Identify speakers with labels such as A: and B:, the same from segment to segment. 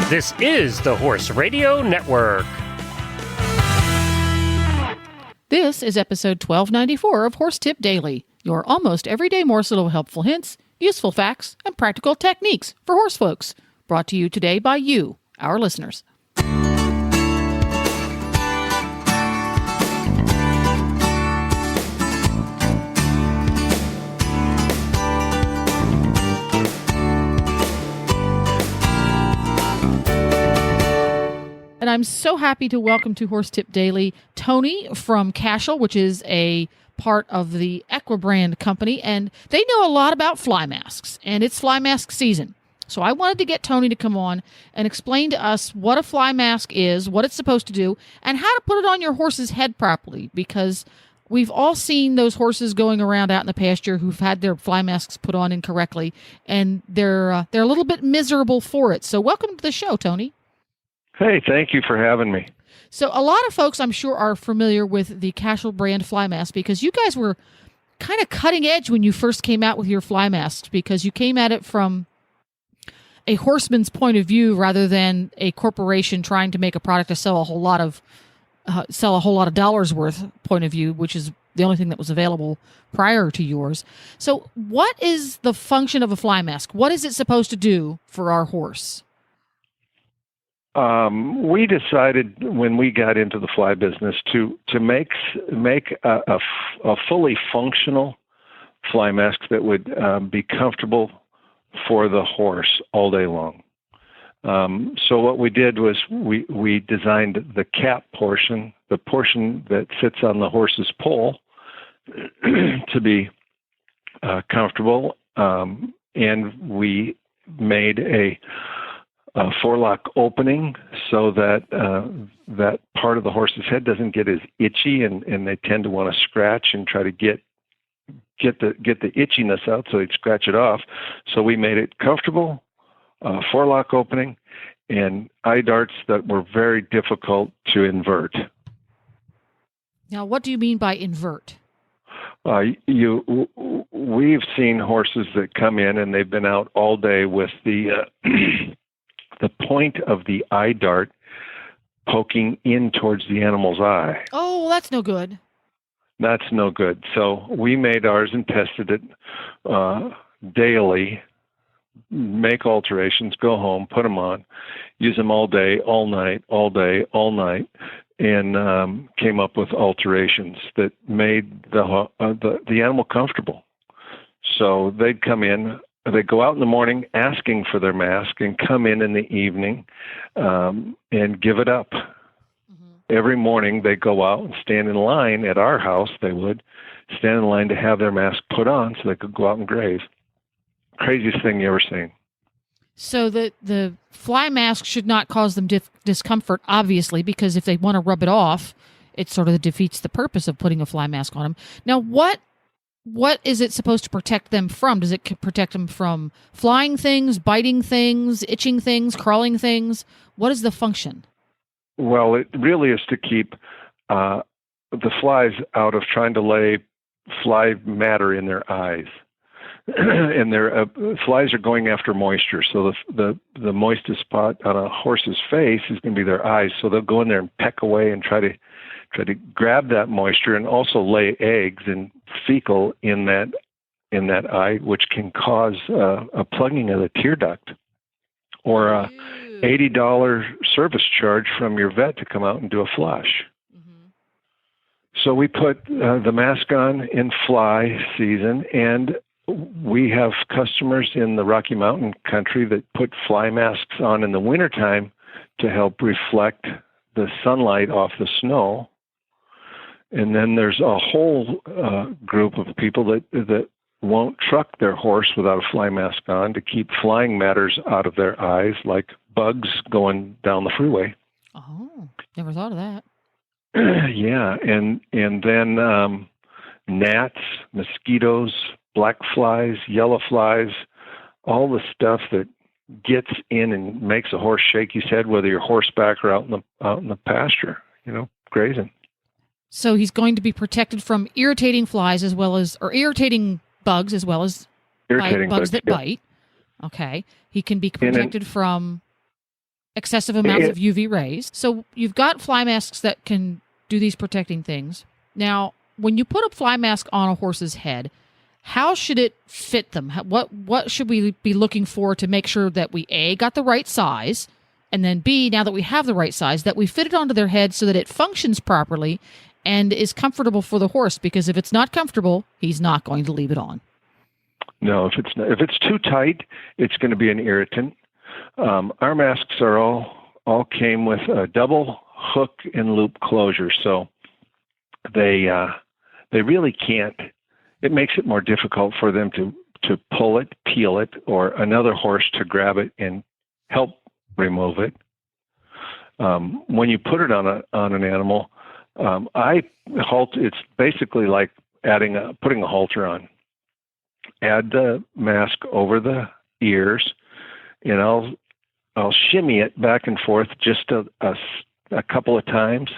A: This is the Horse Radio Network.
B: This is episode 1294 of Horse Tip Daily, your almost everyday morsel of helpful hints, useful facts, and practical techniques for horse folks. Brought to you today by you, our listeners. And I'm so happy to welcome to Horse Tip Daily Tony from Cashel, which is a part of the Equibrand company, and they know a lot about fly masks, and it's fly mask season. So I wanted to get Tony to come on and explain to us what a fly mask is, what it's supposed to do, and how to put it on your horse's head properly, because we've all seen those horses going around out in the pasture who've had their fly masks put on incorrectly, and they're a little bit miserable for it. So welcome to the show, Tony.
C: Hey, thank you for having me.
B: So a lot of folks, I'm sure, are familiar with the Cashel brand fly mask because you guys were kind of cutting edge when you first came out with your fly masks, because you came at it from a horseman's point of view rather than a corporation trying to make a product to sell a whole lot of dollars worth point of view, which is the only thing that was available prior to yours. So what is the function of a fly mask? What is it supposed to do for our horse?
C: We decided when we got into the fly business to make a fully functional fly mask that would be comfortable for the horse all day long. So what we did was we designed the cap portion, the portion that sits on the horse's poll, to be comfortable, and we made a forelock opening so that that part of the horse's head doesn't get as itchy, and they tend to want to scratch and try to get the itchiness out, so they'd scratch it off. So we made it comfortable, forelock opening, and eye darts that were very difficult to invert.
B: Now, what do you mean by invert?
C: We've seen horses that come in and they've been out all day with the the point of the eye dart poking in towards the animal's eye.
B: Oh, well, that's no good.
C: That's no good. So we made ours and tested it daily, make alterations, go home, put them on, use them all day, all night, all day, all night, and came up with alterations that made the animal comfortable. So they'd come in, they go out in the morning asking for their mask and come in the evening and give it up. Mm-hmm. Every morning they go out and stand in line at our house. They would stand in line to have their mask put on so they could go out and graze. Craziest thing you ever seen.
B: So the fly mask should not cause them discomfort, obviously, because if they want to rub it off, it sort of defeats the purpose of putting a fly mask on them. Now, what is it supposed to protect them from? Does it protect them from flying things, biting things, itching things, crawling things? What is the function?
C: Well, it really is to keep the flies out of trying to lay fly matter in their eyes. And their flies are going after moisture. So the moistest spot on a horse's face is going to be their eyes. So they'll go in there and peck away and try to grab that moisture, and also lay eggs and fecal in that eye, which can cause a plugging of the tear duct, or a $80 service charge from your vet to come out and do a flush. Mm-hmm. So we put the mask on in fly season, and we have customers in the Rocky Mountain country that put fly masks on in the wintertime to help reflect the sunlight off the snow. And then there's a whole group of people that won't truck their horse without a fly mask on to keep flying matters out of their eyes, like bugs going down the freeway.
B: Oh, never thought of that.
C: Yeah, and then gnats, mosquitoes, black flies, yellow flies, all the stuff that gets in and makes a horse shake his head, whether you're horseback or out in the pasture, grazing.
B: So he's going to be protected from irritating flies or irritating bugs as well as bugs that bite. Okay. He can be protected from excessive amounts of UV rays. So you've got fly masks that can do these protecting things. Now, when you put a fly mask on a horse's head, how should it fit them? What should we be looking for to make sure that we, A, got the right size, and then B, now that we have the right size, that we fit it onto their head so that it functions properly and is comfortable for the horse? Because if it's not comfortable, he's not going to leave it on.
C: No, if it's too tight, it's going to be an irritant. Our masks are all came with a double hook and loop closure, so they really can't. It makes it more difficult for them to pull it, peel it, or another horse to grab it and help remove it. When you put it on an animal, it's basically like putting a halter on. Add the mask over the ears, and I'll shimmy it back and forth just a couple of times.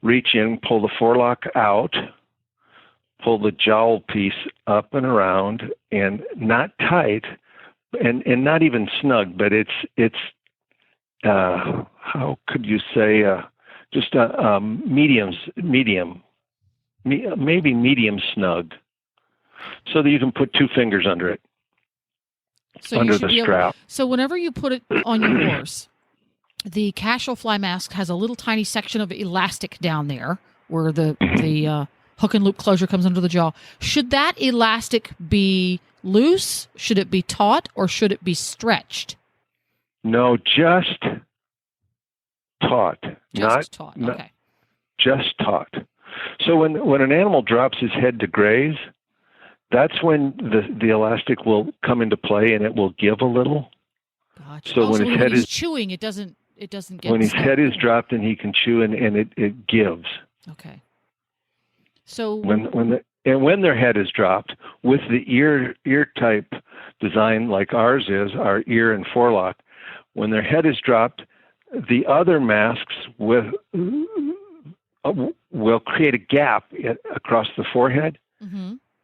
C: Reach in, pull the forelock out, pull the jowl piece up and around, and not tight, and not even snug, but it's how could you say, just a medium, maybe medium snug, so that you can put 2 fingers under it, under the strap.
B: So whenever you put it on your horse, the Cashel fly mask has a little tiny section of elastic down there where the hook and loop closure comes under the jaw. Should that elastic be loose? Should it be taut, or should it be stretched?
C: No, just taut.
B: Just taut. Okay.
C: Just taut. So when an animal drops his head to graze, that's when the elastic will come into play, and it will give a little.
B: Gotcha.
C: So when his head is
B: chewing, it doesn't get.
C: When his head is dropped and he can chew, and it gives.
B: Okay. So
C: when their head is dropped, with the ear type design like ours is, our ear and forelock, when their head is dropped, the other masks will create a gap across the forehead,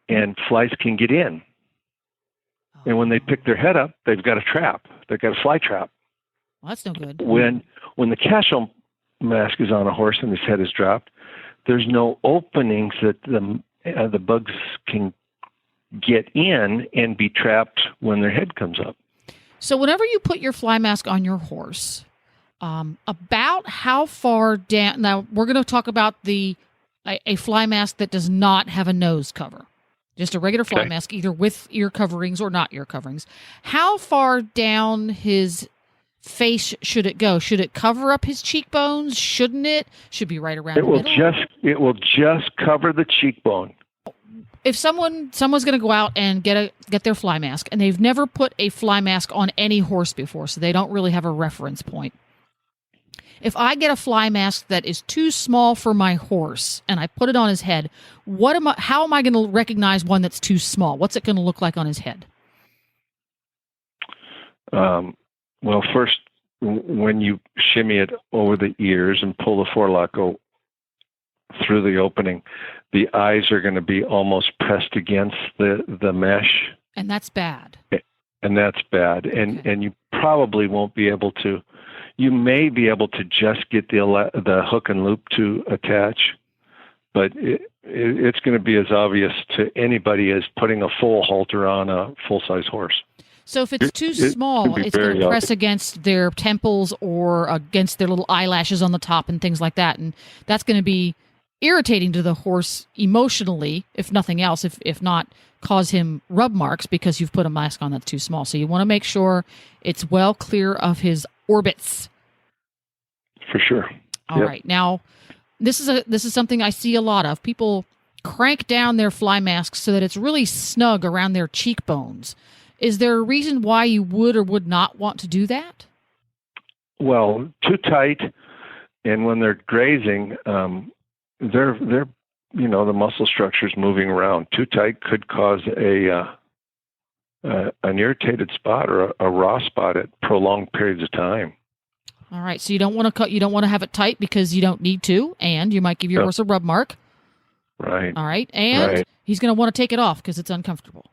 C: and flies can get in. Oh. And when they pick their head up, they've got a trap. They've got a fly trap.
B: Well, that's no good.
C: When the Cashel mask is on a horse and his head is dropped, there's no openings that the bugs can get in and be trapped when their head comes up.
B: So whenever you put your fly mask on your horse, about how far down? Now we're going to talk about a fly mask that does not have a nose cover, just a regular fly mask, either with ear coverings or not ear coverings. How far down his face should it go? Should it cover up his cheekbones? Shouldn't it? Should be right around the middle?
C: It will just cover the cheekbone.
B: If someone's going to go out and get their fly mask, and they've never put a fly mask on any horse before, so they don't really have a reference point. If I get a fly mask that is too small for my horse and I put it on his head, how am I going to recognize one that's too small? What's it going to look like on his head?
C: Well, first, when you shimmy it over the ears and pull the forelock through the opening, the eyes are going to be almost pressed against the mesh.
B: And that's bad.
C: And that's bad. And you probably won't be able to. You may be able to just get the hook and loop to attach, but it's going to be as obvious to anybody as putting a full halter on a full-size horse.
B: So if it's too small, it's going to press against their temples or against their little eyelashes on the top and things like that, and that's going to be irritating to the horse emotionally, if nothing else, if not cause him rub marks because you've put a mask on that's too small. So you want to make sure it's well clear of his orbits.
C: For sure.
B: All right. Now, this is something I see a lot of. People crank down their fly masks so that it's really snug around their cheekbones. Is there a reason why you would or would not want to do that?
C: Well, too tight, and when they're grazing, they're the muscle structure's moving around. Too tight could cause an irritated spot or a raw spot at prolonged periods of time.
B: All right, so you don't want to have it tight because you don't need to, and you might give your horse a rub mark.
C: Right.
B: All right, and he's going to want to take it off because it's uncomfortable.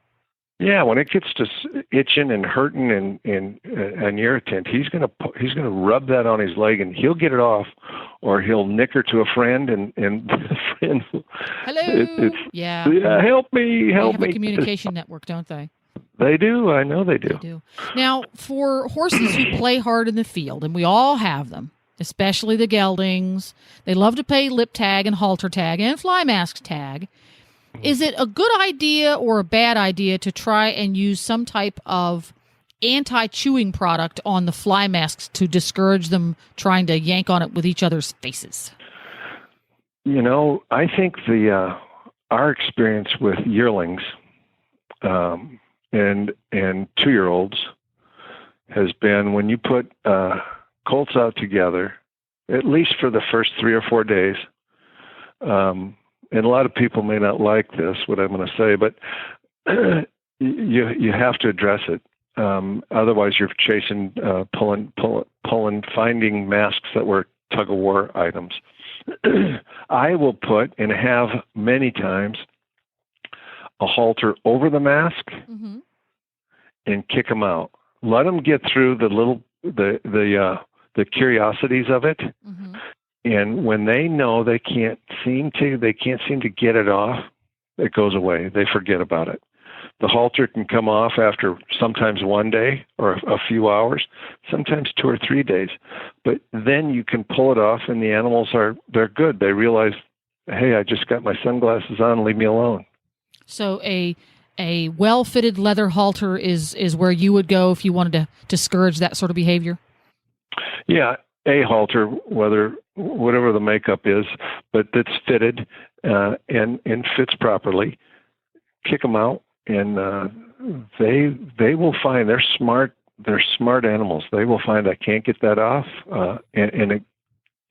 C: Yeah, when it gets to itching and hurting and an irritant, he's gonna rub that on his leg, and he'll get it off, or he'll nicker to a friend, and the friend.
B: Hello.
C: Yeah, help me, help me.
B: They have a communication network, don't they?
C: They do. I know they do.
B: They do. Now, for horses who play hard in the field, and we all have them, especially the geldings, they love to play lip tag and halter tag and fly mask tag. Is it a good idea or a bad idea to try and use some type of anti-chewing product on the fly masks to discourage them trying to yank on it with each other's faces?
C: I think our experience with yearlings and 2-year-olds has been when you put colts out together, at least for the first 3 or 4 days. And a lot of people may not like this, what I'm going to say, but you have to address it. Otherwise, you're chasing, pulling, finding masks that were tug-of-war items. I will put, and have many times, a halter over the mask and kick them out. Let them get through the curiosities of it. And when they know they can't seem to get it off, it goes away. They forget about it. The halter can come off after sometimes 1 day or a few hours, sometimes 2 or 3 days. But then you can pull it off, and the animals they're good. They realize, hey, I just got my sunglasses on. Leave me alone.
B: So a well-fitted leather halter is where you would go if you wanted to discourage that sort of behavior? Yeah.
C: A halter, whatever the makeup is, but that's fitted and fits properly. Kick them out, and they will find they're smart. They're smart animals. They will find I can't get that off, and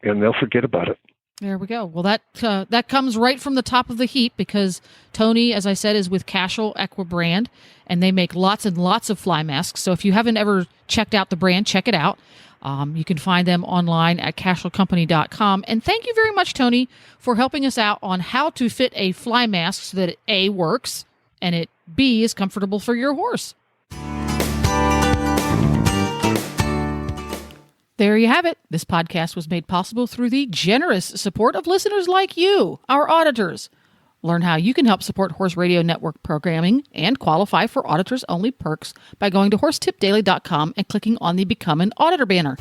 C: they'll forget about it.
B: There we go. Well, that comes right from the top of the heap because Tony, as I said, is with Cashel Equibrand, and they make lots and lots of fly masks. So if you haven't ever checked out the brand, check it out. You can find them online at cashelcompany.com. And thank you very much, Tony, for helping us out on how to fit a fly mask so that it A, works, and it B, is comfortable for your horse. There you have it. This podcast was made possible through the generous support of listeners like you, our auditors. Learn how you can help support Horse Radio Network programming and qualify for auditors-only perks by going to horsetipdaily.com and clicking on the Become an Auditor banner.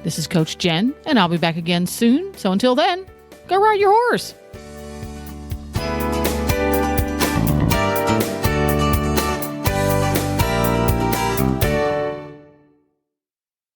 B: This is Coach Jen, and I'll be back again soon. So until then, go ride your horse.